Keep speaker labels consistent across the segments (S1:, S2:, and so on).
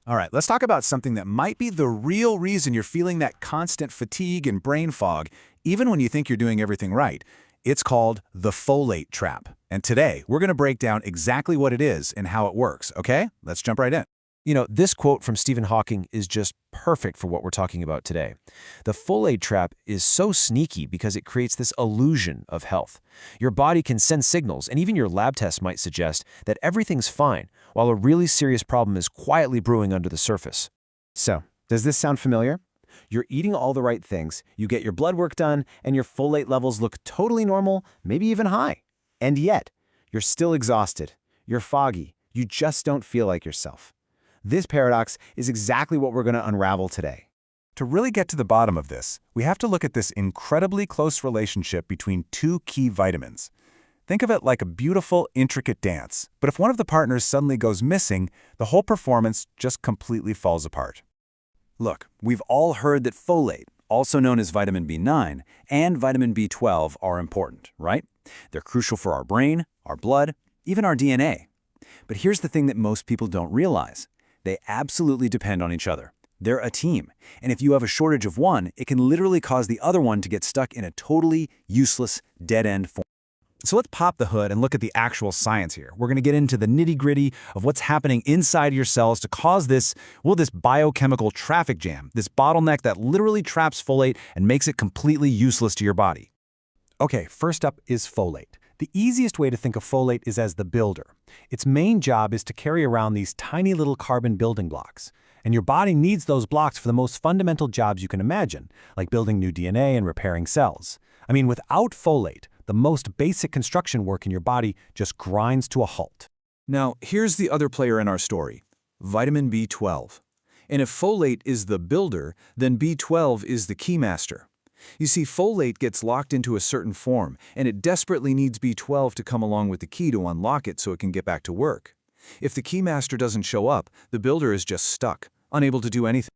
S1: All right, let's talk about something that might be the real reason you're feeling that constant fatigue and brain fog, even when you think you're doing everything right. It's called the folate trap. And today, we're going to break down exactly what it is and how it works, okay? Let's jump right in.
S2: This quote from Stephen Hawking is just perfect for what we're talking about today. The folate trap is so sneaky because it creates this illusion of health. Your body can send signals, and even your lab tests might suggest that everything's fine, while a really serious problem is quietly brewing under the surface.
S3: So, does this sound familiar? You're eating all the right things, you get your blood work done, and your folate levels look totally normal, maybe even high. And yet, you're still exhausted, you're foggy, you just don't feel like yourself. This paradox is exactly what we're going to unravel today.
S1: To really get to the bottom of this, we have to look at this incredibly close relationship between two key vitamins. Think of it like a beautiful, intricate dance, but if one of the partners suddenly goes missing, the whole performance just completely falls apart. Look, we've all heard that folate, also known as vitamin B9, and vitamin B12 are important, right? They're crucial for our brain, our blood, even our DNA. But here's the thing that most people don't realize. They absolutely depend on each other. They're a team, and if you have a shortage of one, it can literally cause the other one to get stuck in a totally useless, dead-end form. So let's pop the hood and look at the actual science here. We're going to get into the nitty-gritty of what's happening inside your cells to cause this biochemical traffic jam, this bottleneck that literally traps folate and makes it completely useless to your body.
S4: Okay, first up is folate. The easiest way to think of folate is as the builder. Its main job is to carry around these tiny little carbon building blocks. And your body needs those blocks for the most fundamental jobs you can imagine, like building new DNA and repairing cells. I mean, without folate, the most basic construction work in your body just grinds to a halt.
S1: Now, here's the other player in our story, vitamin B12. And if folate is the builder, then B12 is the keymaster. You see, folate gets locked into a certain form, and it desperately needs B12 to come along with the key to unlock it so it can get back to work. If the keymaster doesn't show up, the builder is just stuck, unable to do anything.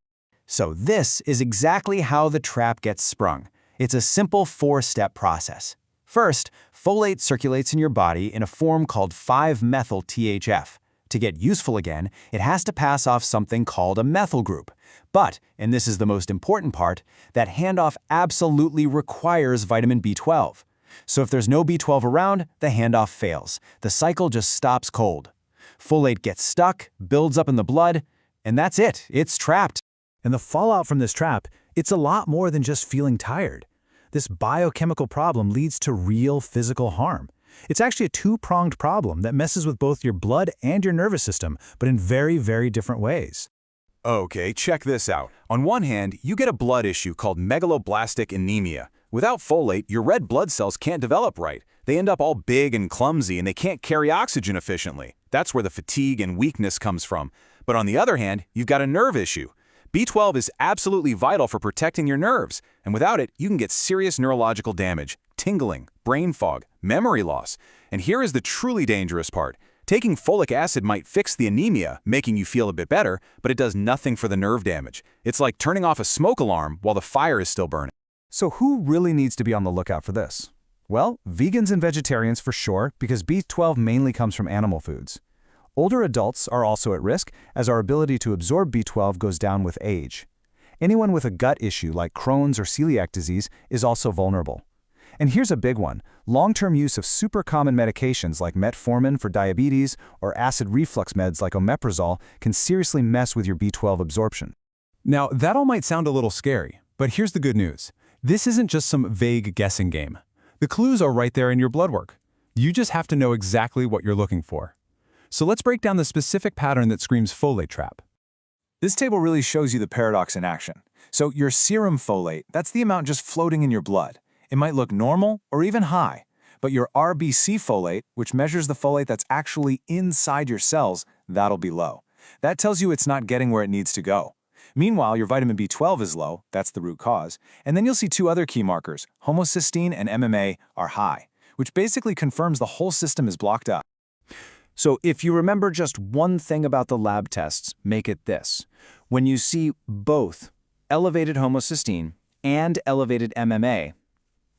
S3: So this is exactly how the trap gets sprung. It's a simple four-step process. First, folate circulates in your body in a form called 5-methyl-THF. To get useful again, it has to pass off something called a methyl group. But, and this is the most important part, that handoff absolutely requires vitamin B12. So if there's no B12 around, the handoff fails. The cycle just stops cold. Folate gets stuck, builds up in the blood, and that's it. It's trapped.
S1: And the fallout from this trap, it's a lot more than just feeling tired. This biochemical problem leads to real physical harm. It's actually a two-pronged problem that messes with both your blood and your nervous system, but in very, very different ways. Okay, check this out. On one hand, you get a blood issue called megaloblastic anemia. Without folate, your red blood cells can't develop right. They end up all big and clumsy, and they can't carry oxygen efficiently. That's where the fatigue and weakness comes from. But on the other hand, you've got a nerve issue. B12 is absolutely vital for protecting your nerves, and without it, you can get serious neurological damage, tingling, brain fog, memory loss. And here is the truly dangerous part. Taking folic acid might fix the anemia, making you feel a bit better, but it does nothing for the nerve damage. It's like turning off a smoke alarm while the fire is still burning.
S4: So who really needs to be on the lookout for this? Well, vegans and vegetarians for sure, because B12 mainly comes from animal foods. Older adults are also at risk, as our ability to absorb B12 goes down with age. Anyone with a gut issue like Crohn's or celiac disease is also vulnerable. And here's a big one. Long-term use of super common medications like metformin for diabetes or acid reflux meds like omeprazole can seriously mess with your B12 absorption.
S1: Now, that all might sound a little scary, but here's the good news. This isn't just some vague guessing game. The clues are right there in your blood work. You just have to know exactly what you're looking for. So let's break down the specific pattern that screams folate trap. This table really shows you the paradox in action. So your serum folate, that's the amount just floating in your blood. It might look normal or even high, but your RBC folate, which measures the folate that's actually inside your cells, that'll be low. That tells you it's not getting where it needs to go. Meanwhile, your vitamin B12 is low, that's the root cause, and then you'll see two other key markers, homocysteine and MMA, are high, which basically confirms the whole system is blocked up.
S3: So if you remember just one thing about the lab tests, make it this. When you see both elevated homocysteine and elevated MMA,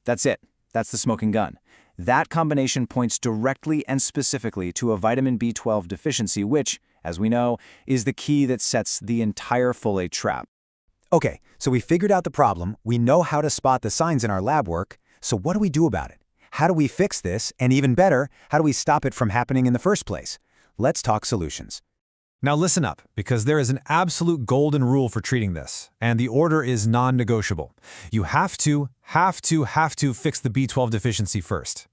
S3: that's it. That's the smoking gun. That combination points directly and specifically to a vitamin B12 deficiency which, as we know, is the key that sets the entire folate trap. Okay, so we figured out the problem, we know how to spot the signs in our lab work, so what do we do about it? How do we fix this, and even better, how do we stop it from happening in the first place? Let's talk solutions.
S2: Now listen up, because there is an absolute golden rule for treating this, and the order is non-negotiable. You have to fix the B12 deficiency first.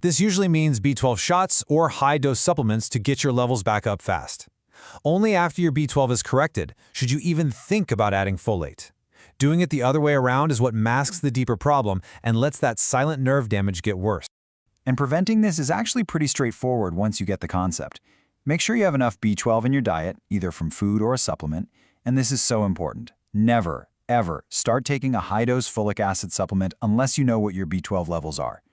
S2: This usually means B12 shots or high-dose supplements to get your levels back up fast. Only after your B12 is corrected should you even think about adding folate. Doing it the other way around is what masks the deeper problem and lets that silent nerve damage get worse.
S3: And preventing this is actually pretty straightforward once you get the concept. Make sure you have enough B12 in your diet, either from food or a supplement, and this is so important. Never, ever start taking a high-dose folic acid supplement unless you know what your B12 levels are.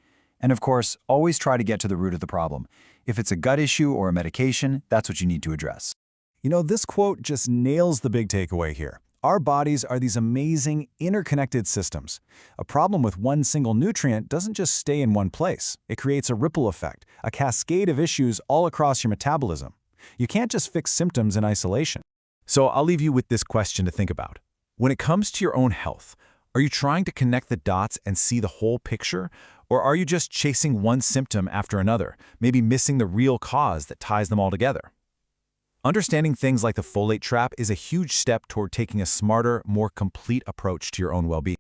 S3: And of course, always try to get to the root of the problem. If it's a gut issue or a medication, that's what you need to address.
S1: You know, this quote just nails the big takeaway here. Our bodies are these amazing, interconnected systems. A problem with one single nutrient doesn't just stay in one place. It creates a ripple effect, a cascade of issues all across your metabolism. You can't just fix symptoms in isolation. So I'll leave you with this question to think about. When it comes to your own health, are you trying to connect the dots and see the whole picture? Or are you just chasing one symptom after another, maybe missing the real cause that ties them all together? Understanding things like the folate trap is a huge step toward taking a smarter, more complete approach to your own well-being.